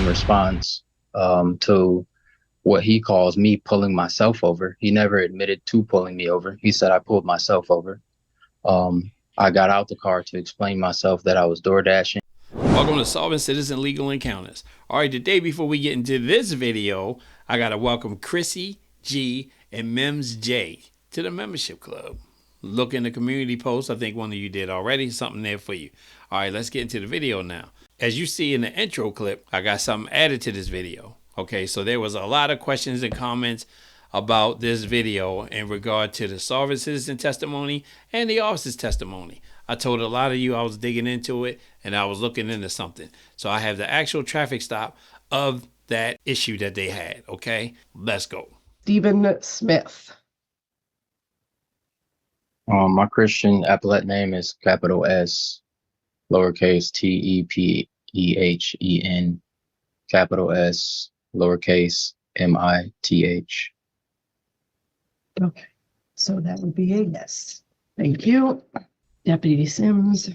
in response to what he calls me pulling myself over. He never admitted to pulling me over. He said I pulled myself over. I got out the car to explain myself that I was door dashing. Welcome to Solving Citizen Legal Encounters. All right, today before we get into this video, I got to welcome Chrissy G and Mims J to the membership club. Look in the community post. I think one of you did already. Something there for you. All right, let's get into the video now. As you see in the intro clip, I got something added to this video. Okay, so there was a lot of questions and comments about this video in regard to the solvent citizen testimony and the officer's testimony. I told a lot of you I was digging into it and I was looking into something. So I have the actual traffic stop of that issue that they had. Okay, let's go. Stephen Smith. My Christian appellate name is capital S, lowercase T-E-P-E-H-E-N, capital S, lowercase M-I-T-H. Okay, so that would be a yes. Thank you. Deputy Sims.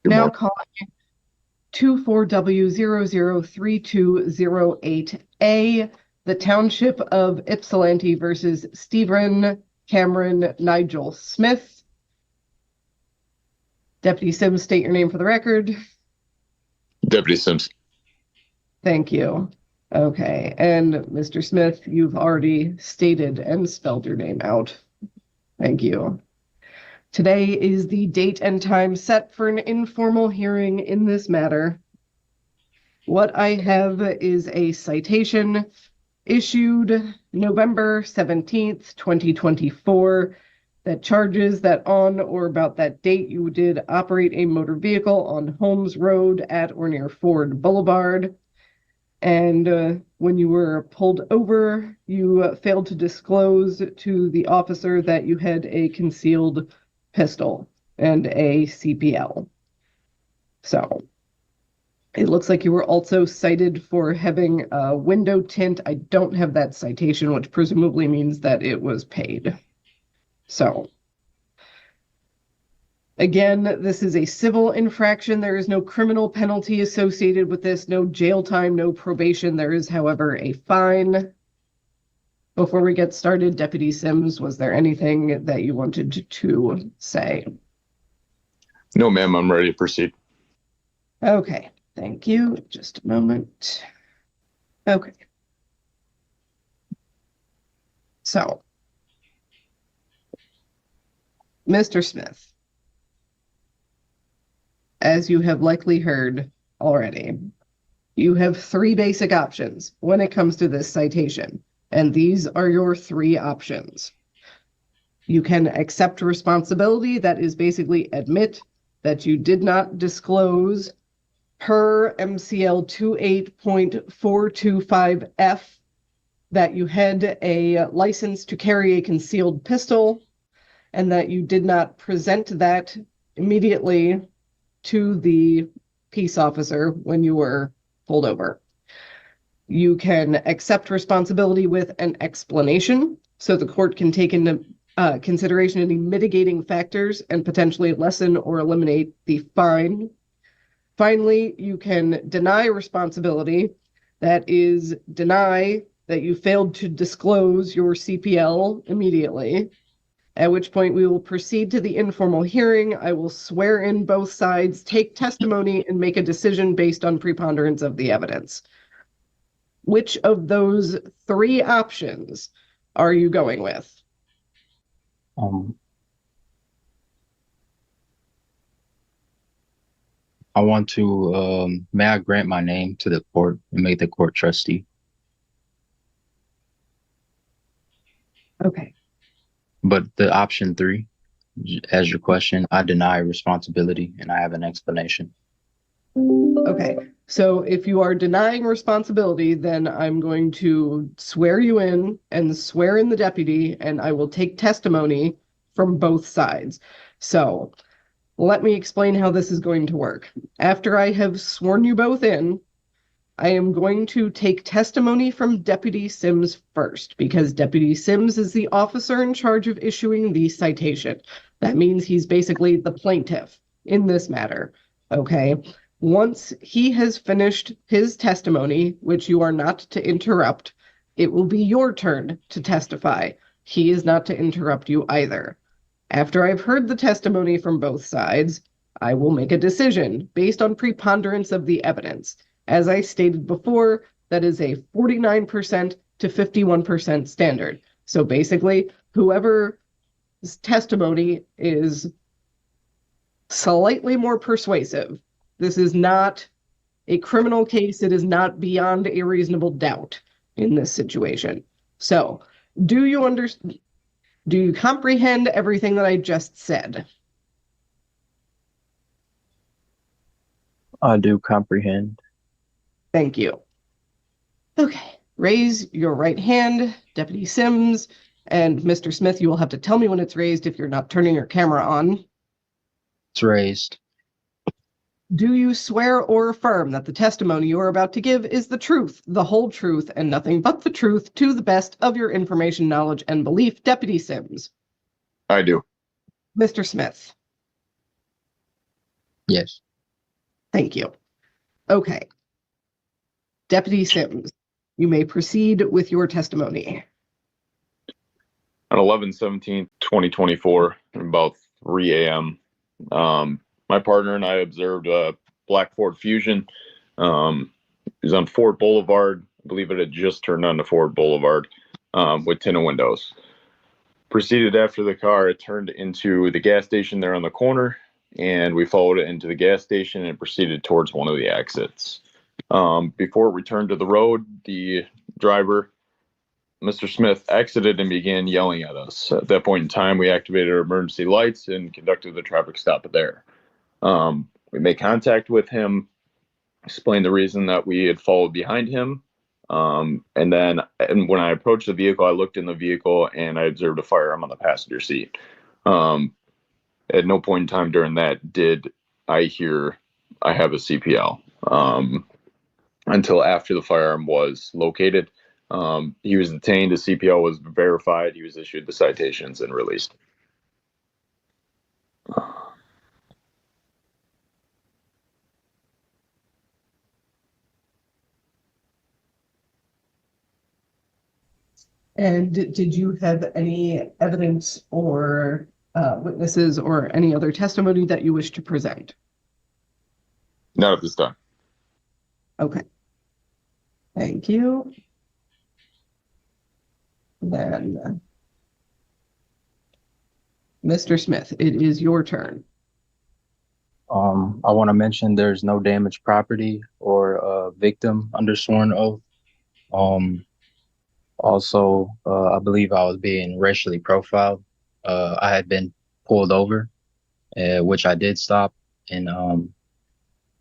Now calling 24W003208A, the Township of Ypsilanti versus Stephen Cameron Nigel Smith. Deputy Sims, state your name for the record. Deputy Sims. Thank you. Okay, and Mr. Smith, you've already stated and spelled your name out. Thank you. Today is the date and time set for an informal hearing in this matter. What I have is a citation issued November 17th, 2024, that charges that on or about that date you did operate a motor vehicle on Holmes Road at or near Ford Boulevard. And when you were pulled over, you failed to disclose to the officer that you had a concealed pistol and a CPL. So it looks like you were also cited for having a window tint. I don't have that citation, which presumably means that it was paid. So again, this is a civil infraction. There is no criminal penalty associated with this, no jail time, no probation. There is, however, a fine. Before we get started, Deputy Sims, was there anything that you wanted to say? No, ma'am, I'm ready to proceed. Okay, thank you. Just a moment. Okay. So, Mr. Smith, as you have likely heard already, you have three basic options when it comes to this citation, and these are your three options. You can accept responsibility, that is basically admit that you did not disclose per MCL 28.425F that you had a license to carry a concealed pistol and that you did not present that immediately to the peace officer when you were pulled over. You can accept responsibility with an explanation, so the court can take into consideration any mitigating factors and potentially lessen or eliminate the fine. Finally, you can deny responsibility, that is, deny that you failed to disclose your CPL immediately, at which point we will proceed to the informal hearing. I will swear in both sides, take testimony, and make a decision based on preponderance of the evidence. Which of those three options are you going with? I want to, may I grant my name to the court and make the court trustee? Okay. But the option three, as your question, I deny responsibility and I have an explanation. Okay, so if you are denying responsibility, then I'm going to swear you in and swear in the deputy, and I will take testimony from both sides. So let me explain how this is going to work. After I have sworn you both in, I am going to take testimony from Deputy Sims first, because Deputy Sims is the officer in charge of issuing the citation. That means he's basically the plaintiff in this matter, okay? Once he has finished his testimony, which you are not to interrupt, it will be your turn to testify. He is not to interrupt you either. After I've heard the testimony from both sides, I will make a decision based on preponderance of the evidence. As I stated before, that is a 49% to 51% standard. So basically, whoever's testimony is slightly more persuasive. This is not a criminal case. It is not beyond a reasonable doubt in this situation. So, do you comprehend everything that I just said? I do comprehend. Thank you. Okay, raise your right hand, Deputy Sims, and Mr. Smith, you will have to tell me when it's raised if you're not turning your camera on. It's raised. Do you swear or affirm that the testimony you are about to give is the truth, the whole truth, and nothing but the truth to the best of your information, knowledge, and belief, Deputy Sims? I do. Mr. Smith? Yes. Thank you. Okay. Deputy Sims, you may proceed with your testimony. On 11/17/2024, about 3 a.m., my partner and I observed a black Ford Fusion. It was on Ford Boulevard. I believe it had just turned onto Ford Boulevard with tinted windows. Proceeded after the car. It turned into the gas station there on the corner, and we followed it into the gas station and proceeded towards one of the exits. Before it returned to the road, the driver, Mr. Smith, exited and began yelling at us. At that point in time, we activated our emergency lights and conducted the traffic stop there. We made contact with him, explained the reason that we had followed behind him. And when I approached the vehicle, I looked in the vehicle and I observed a firearm on the passenger seat. At no point in time during that did I hear I have a CPL until after the firearm was located. He was detained. The CPL was verified. He was issued the citations and released. And did you have any evidence or witnesses or any other testimony that you wish to present? Not at this time. Okay. Thank you. Then, Mr. Smith, it is your turn. I want to mention there's no damaged property or victim under sworn oath. Also, I believe I was being racially profiled. I had been pulled over, which I did stop, and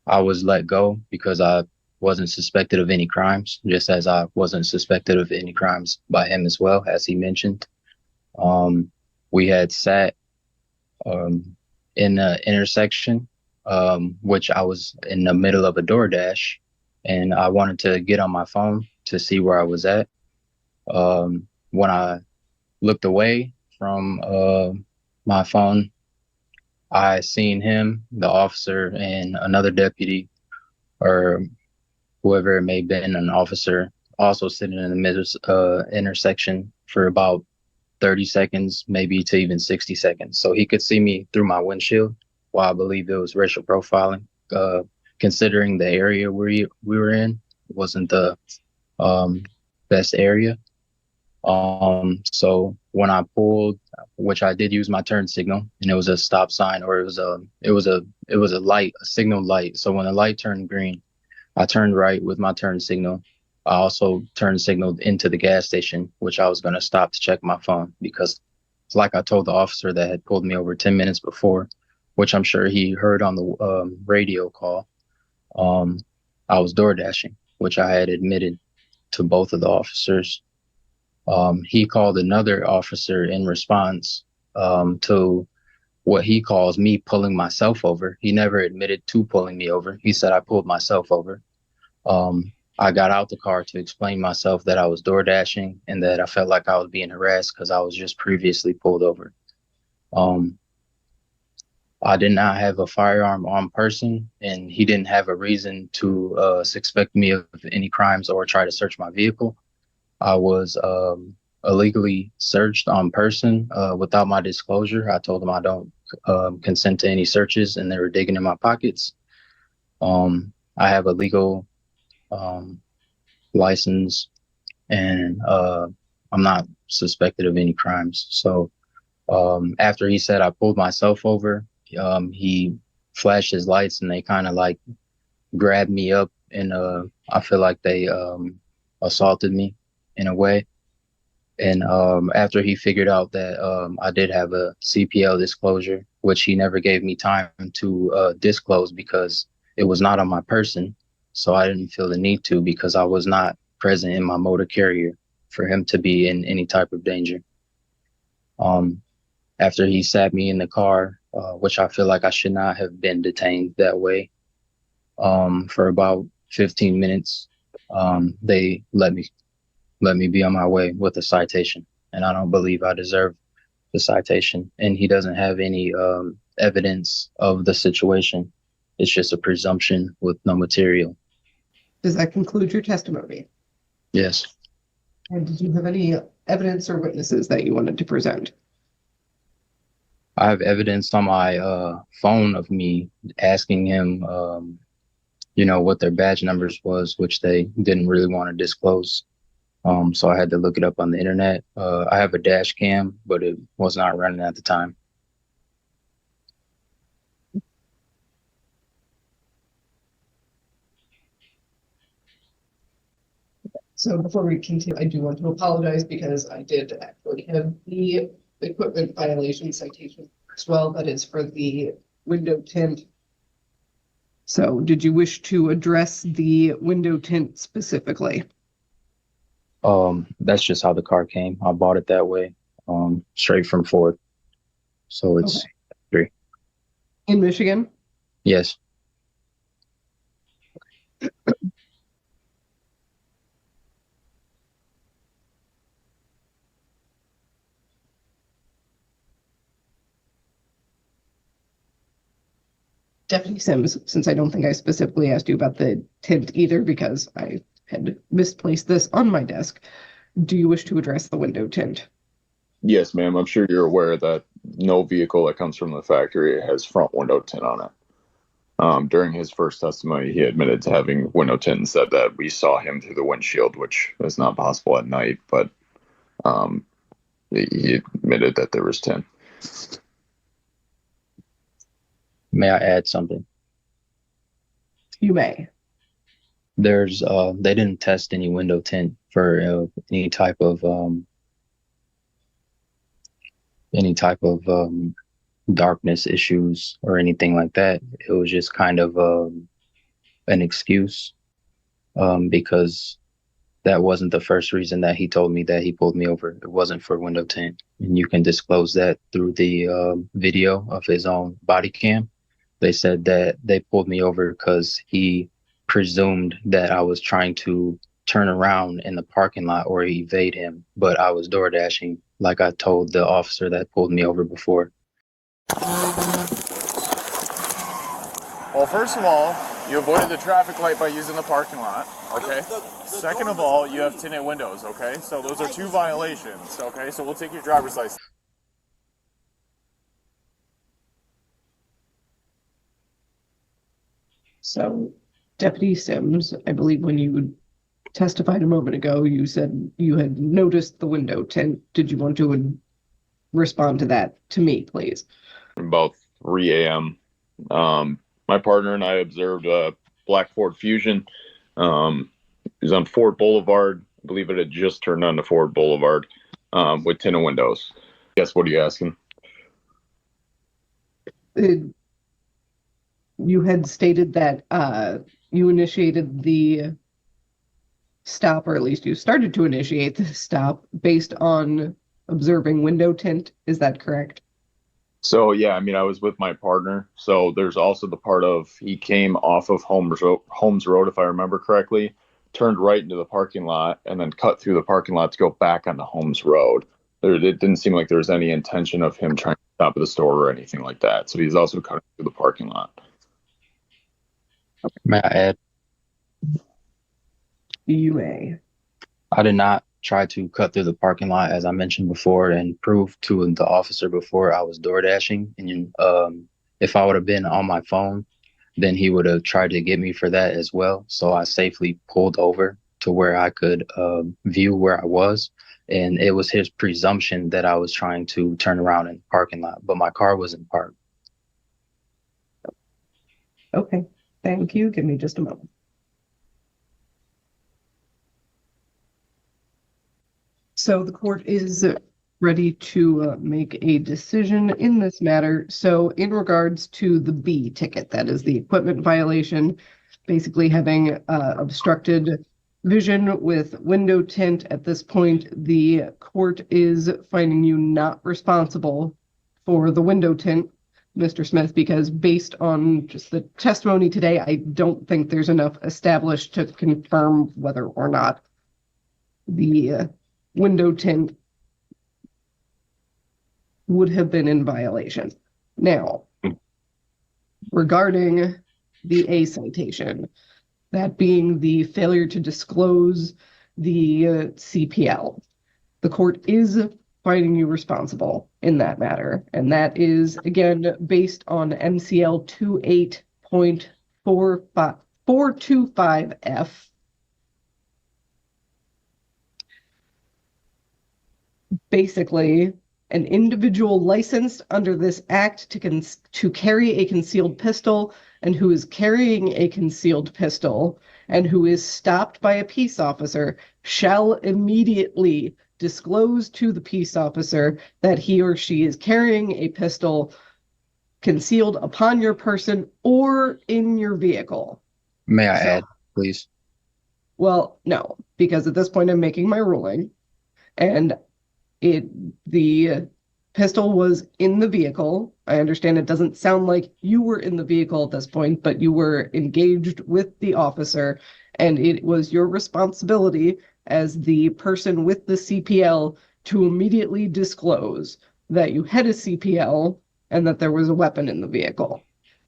I was let go because I wasn't suspected of any crimes, just as I wasn't suspected of any crimes by him as well, as he mentioned. We had sat in the intersection, which I was in the middle of a DoorDash, and I wanted to get on my phone to see where I was at. When I looked away from my phone, I seen him, the officer, and another deputy, or whoever it may have been, an officer, also sitting in the middle intersection for about 30 seconds, maybe to even 60 seconds. So he could see me through my windshield. While I believe it was racial profiling, considering the area we were in, it wasn't the best area. So when I pulled, which I did use my turn signal, and it was a stop sign, or it was a light, a signal light. So when the light turned green, I turned right with my turn signal. I also turn signaled into the gas station, which I was going to stop to check my phone, because it's like I told the officer that had pulled me over 10 minutes before, which I'm sure he heard on the radio call. I was door dashing, which I had admitted to both of the officers. He called another officer in response to what he calls me pulling myself over. He never admitted to pulling me over. He said I pulled myself over. I got out the car to explain myself that I was door dashing and that I felt like I was being harassed because I was just previously pulled over. I did not have a firearm on person, and he didn't have a reason to suspect me of any crimes or try to search my vehicle. I was illegally searched on person without my disclosure. I told him I don't consent to any searches, and they were digging in my pockets. I have a legal license, and I'm not suspected of any crimes. So after he said I pulled myself over, he flashed his lights, and they kind of like grabbed me up, and I feel like they assaulted me in a way. And after he figured out that I did have a CPL disclosure, which he never gave me time to disclose because it was not on my person. So I didn't feel the need to, because I was not present in my motor carrier for him to be in any type of danger. After he sat me in the car, which I feel like I should not have been detained that way, for about 15 minutes, they let me be on my way with a citation. And I don't believe I deserve the citation. And he doesn't have any evidence of the situation. It's just a presumption with no material. Does that conclude your testimony? Yes. And did you have any evidence or witnesses that you wanted to present? I have evidence on my phone of me asking him, what their badge numbers was, which they didn't really want to disclose. So I had to look it up on the internet. I have a dash cam, but it was not running at the time. So before we continue, I do want to apologize because I did actually have the equipment violation citation as well. That is for the window tint. So did you wish to address the window tint specifically? That's just how the car came. I bought it that way, straight from Ford. So it's Okay. free. In Michigan? Yes. Deputy Sims, since I don't think I specifically asked you about the tint either because I had misplaced this on my desk, do you wish to address the window tint? Yes, ma'am. I'm sure you're aware that no vehicle that comes from the factory has front window tint on it. During his first testimony, he admitted to having window tint and said that we saw him through the windshield, which is not possible at night, but he admitted that there was tint. May I add something? You may. There's they didn't test any window tint for any type of darkness issues or anything like that. It was just kind of an excuse, because that wasn't the first reason that he told me that he pulled me over. It wasn't for window tint, and you can disclose that through the video of his own body cam. They said that they pulled me over because he presumed that I was trying to turn around in the parking lot or evade him, but I was door dashing, like I told the officer that pulled me over before. Well, first of all, you avoided the traffic light by using the parking lot, okay? Second of all, you have tinted windows, okay? So those are two violations, okay? So we'll take your driver's license. So, Deputy Sims, I believe when you testified a moment ago, you said you had noticed the window tint. Did you want to respond to that to me, please? About 3 a.m. My partner and I observed a black Ford Fusion. It was on Ford Boulevard. I believe it had just turned onto Ford Boulevard, with tinted windows. Guess what are you asking? You had stated that you initiated the stop, or at least you started to initiate the stop based on observing window tint. Is that correct? So, yeah, I mean, I was with my partner. So there's also the part of he came off of Holmes Road, if I remember correctly, turned right into the parking lot, and then cut through the parking lot to go back onto Holmes Road. It didn't seem like there was any intention of him trying to top of the store or anything like that. So he's also cutting through the parking lot. May I add? You may. I did not try to cut through the parking lot, as I mentioned before, and prove to the officer before I was door dashing. And if I would have been on my phone, then he would have tried to get me for that as well. So I safely pulled over to where I could view where I was. And it was his presumption that I was trying to turn around in the parking lot, but my car wasn't parked. Okay, thank you. Give me just a moment. So the court is ready to make a decision in this matter. So in regards to the B ticket, that is the equipment violation, basically having obstructed vision with window tint. At this point, the court is finding you not responsible for the window tint, Mr. Smith, because based on just the testimony today, I don't think there's enough established to confirm whether or not the window tint would have been in violation. Now, regarding the A citation, that being the failure to disclose the CPL, the court is finding you responsible in that matter. And that is, again, based on MCL 28.425F. Basically, an individual licensed under this act to carry a concealed pistol and who is carrying a concealed pistol and who is stopped by a peace officer shall immediately disclose to the peace officer that he or she is carrying a pistol concealed upon your person or in your vehicle. May I add, please? Well, no, because at this point I'm making my ruling, and the pistol was in the vehicle. I understand it doesn't sound like you were in the vehicle at this point, but you were engaged with the officer, and it was your responsibility as the person with the CPL to immediately disclose that you had a CPL and that there was a weapon in the vehicle.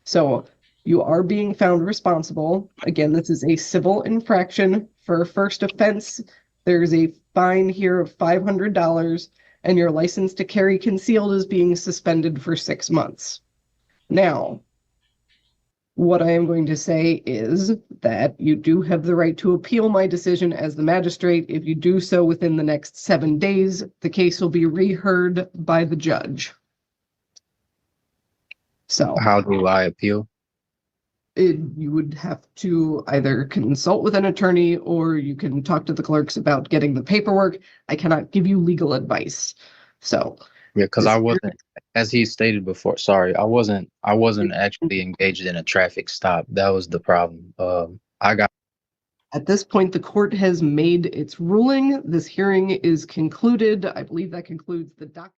So you are being found responsible. Again, this is a civil infraction for a first offense. There's a fine here of $500, and your license to carry concealed is being suspended for 6 months. Now, what I am going to say is that you do have the right to appeal my decision as the magistrate. If you do so within the next 7 days, the case will be reheard by the judge. So, How do I appeal? you would have to either consult with an attorney or you can talk to the clerks about getting the paperwork. I cannot give you legal advice. So, Yeah, because I wasn't, as he stated before, sorry, I wasn't actually engaged in a traffic stop. That was the problem. At this point, the court has made its ruling. This hearing is concluded. I believe that concludes the doc.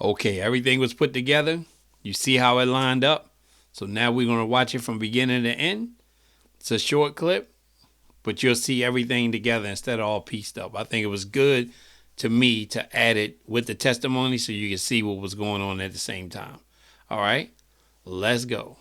Okay, everything was put together. You see how it lined up? So now we're going to watch it from beginning to end. It's a short clip, but you'll see everything together instead of all pieced up. I think it was good to me to add it with the testimony so you can see what was going on at the same time. All right, let's go.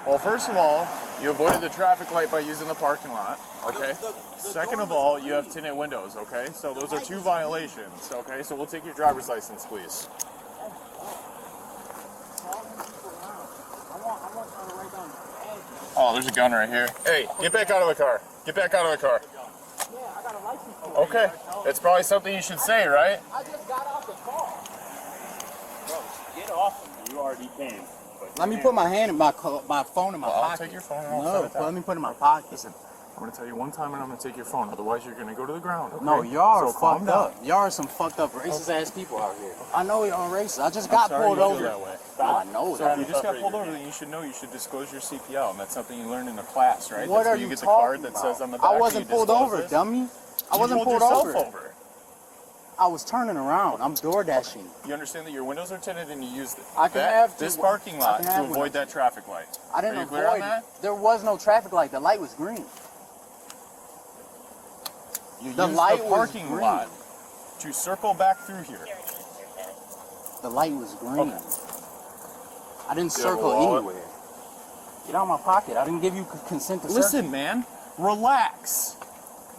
Well, first of all, you avoided the traffic light by using the parking lot, okay? Second of all, you have tinted windows, okay? So those are 2 violations, okay? So we'll take your driver's license, please. Oh, there's a gun right here. Hey, get back out of the car. Get back out of the car. Yeah, I got a license plate. Okay, it's probably something you should say, right? I just got off the car. Bro, get off of me. You already came. Let me put my hand in my phone in my Well, I'll pocket. take your phone and I'll No, set it down. let me put it in my pocket. Listen, I'm gonna tell you one time and I'm gonna take your phone. Otherwise, you're gonna go to the ground. Okay? No, y'all are So calm fucked down. up. Y'all are some fucked up racist ass people out here. I know y'all racist. I just I'm got sorry pulled you feel over. that way. I know So that. if you just got pulled over, then you should know you should disclose your CPL, and that's something you learn in a class, right? What That's are where you get the talking card that about? says on the back. I wasn't that you pulled disclose over, this. dummy. I wasn't You pulled yourself over. I was turning around. I'm door dashing. You understand that your windows are tinted and you used I can have this to- parking lot I can to have avoid windows. that traffic light. I didn't Are you clear on avoid that? it. There was no traffic light. The light was green. You The used light the was parking green. lot to circle back through here. The light was green. Okay. I didn't Do you have a circle wallet? anywhere. Get out of my pocket. I didn't give you consent to Listen, man, relax.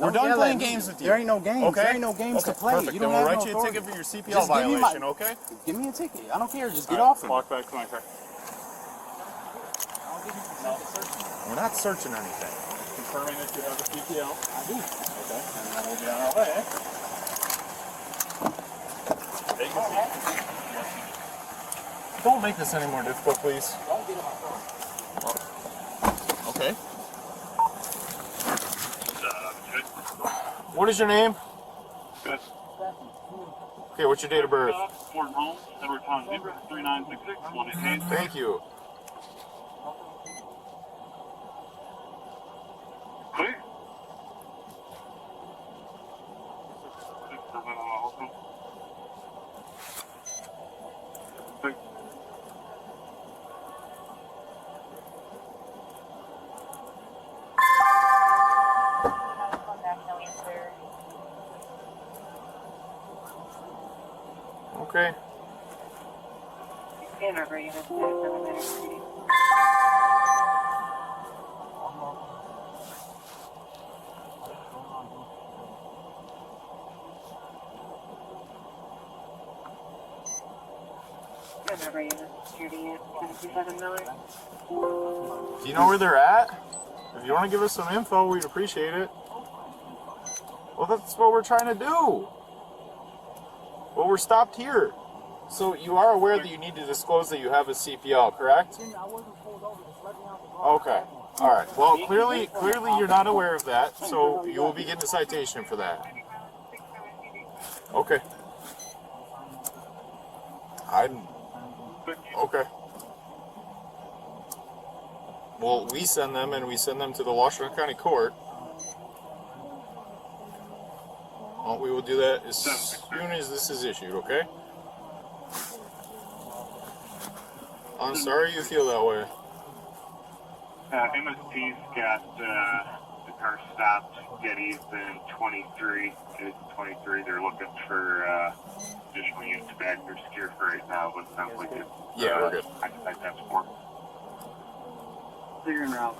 We're Don't done yell playing at me. games with you. There ain't no games. Okay? There ain't no games Okay, to play. Perfect. You Then don't we'll have write no you a authority. ticket for your CPL Just give me my- violation, okay? Give me a ticket. I don't care. Just get All right, off of me. walk back to my car. We're not searching anything. Confirming that you have the CPL. I do. Okay, and then we'll be on our way. Take a seat. Don't make this any more difficult, please. Don't get in my car. Okay. What is your name? Good. Okay, what's your date of birth? Fort Holmes, Edward Town Zebra, 3966, 188. Thank you. Clear. Okay. Do you know where they're at? If you want to give us some info, we'd appreciate it. Well, that's what we're trying to do. Well, we're stopped here. So you are aware that you need to disclose that you have a CPL, correct? Okay. All right. Well, clearly you're not aware of that, so you will be getting a citation for that. Okay. Okay. Well, we send them, and we send them to the Washington County Court. Well, we will do that as soon as this is issued, okay? I'm sorry you feel that way. MSP's got the car stopped. Getty's in 23. It's 23. They're looking for additional units back. They're secure for right now, but it sounds like it's Yeah, we're good. I can type that support. Clear en route.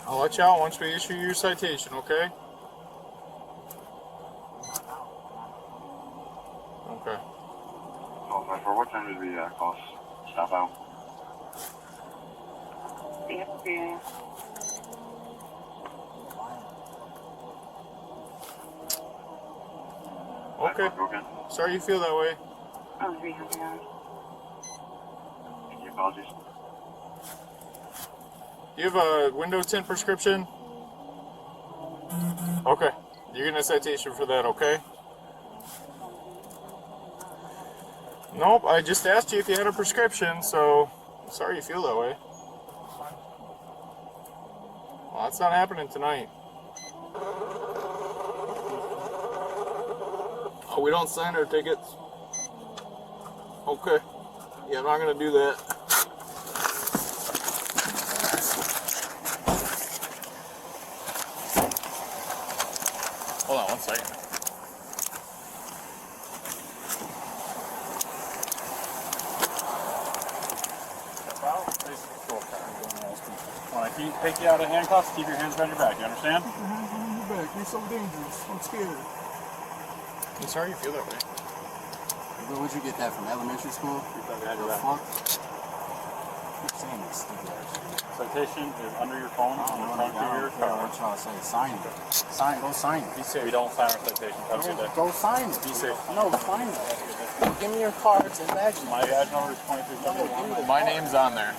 I'll let you out once we issue your citation, okay? Okay. So, for what time did we call stop out? Okay. Okay. Sorry you feel that way. Any apologies? Do you have a window tint prescription? Okay. You're getting a citation for that, okay? Nope, I just asked you if you had a prescription, so sorry you feel that way. Well, that's not happening tonight. Oh, we don't sign our tickets. Okay. Yeah, I'm not gonna do that. Hold on one second. When I take you out of handcuffs, keep your hands behind your back. You understand? You're so dangerous. I'm scared. I'm sorry you feel that way. Where would you get that from? Elementary school? You thought you had The your back. fuck? Keep saying this stupid ass shit. Citation is under your phone I on don't the want front to of your what car. y'all say. Sign it. Sign. Go sign it. Be safe. We don't sign our citations. Have a good day. Go sign it. Be safe. No, sign it. Give me your cards and badges. My badge number is 2371. My name's on there.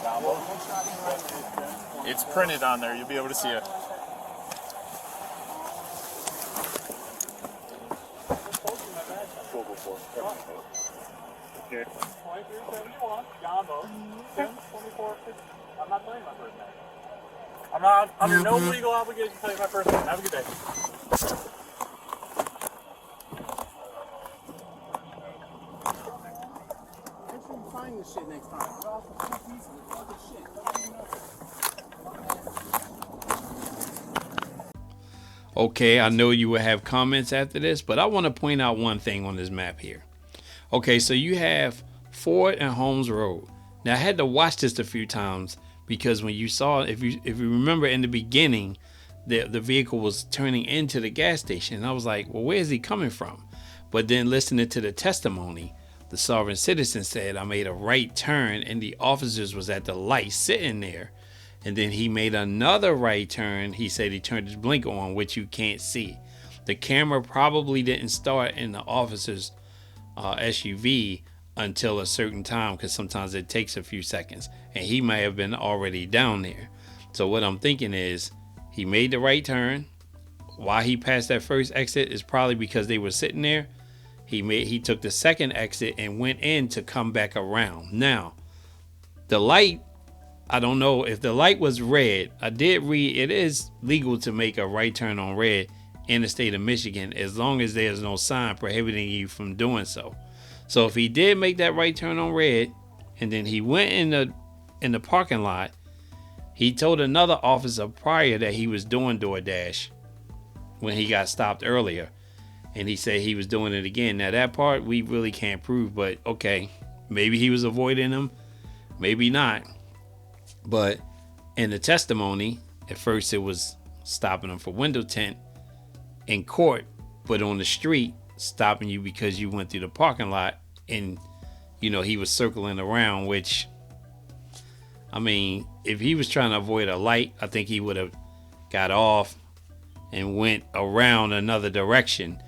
It's printed on there. You'll be able to see it. Okay. 2371, Jumbo. 1024. I'm not telling you my first name. I'm not under no legal obligation to tell you my first name. Have a good day. Make sure you find this shit next time. You're off for 2 pieces of fucking shit. Okay, I know you will have comments after this, but I want to point out one thing on this map here. Okay, so you have Ford and Holmes Road. Now I had to watch this a few times because when you saw, if you remember in the beginning, the vehicle was turning into the gas station, and I was like, well, where is he coming from? But then listening to the testimony, the sovereign citizen said, I made a right turn and the officers was at the light sitting there. And then he made another right turn. He said he turned his blinker on, which you can't see. The camera probably didn't start in the officer's SUV until a certain time, because sometimes it takes a few seconds. And he may have been already down there. So what I'm thinking is he made the right turn. Why he passed that first exit is probably because they were sitting there. He took the second exit and went in to come back around. Now, the light, I don't know if the light was red. I did read it is legal to make a right turn on red in the state of Michigan as long as there's no sign prohibiting you from doing so. So if he did make that right turn on red and then he went in the parking lot, he told another officer prior that he was doing DoorDash when he got stopped earlier, and he said he was doing it again. Now that part we really can't prove, but okay, maybe he was avoiding him, maybe not. But in the testimony, at first it was stopping him for window tint in court, but on the street, stopping you because you went through the parking lot and, you know, he was circling around, which, I mean, if he was trying to avoid a light, I think he would have got off and went around another direction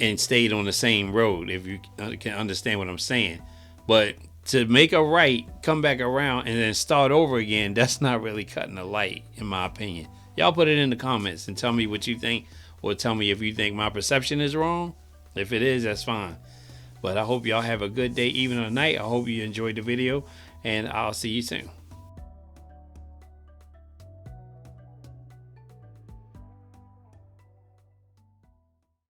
and stayed on the same road, if you can understand what I'm saying. But to make a right, come back around, and then start over again, that's not really cutting a light, in my opinion. Y'all put it in the comments and tell me what you think, or tell me if you think my perception is wrong. If it is, that's fine. But I hope y'all have a good day, evening or night. I hope you enjoyed the video, and I'll see you soon.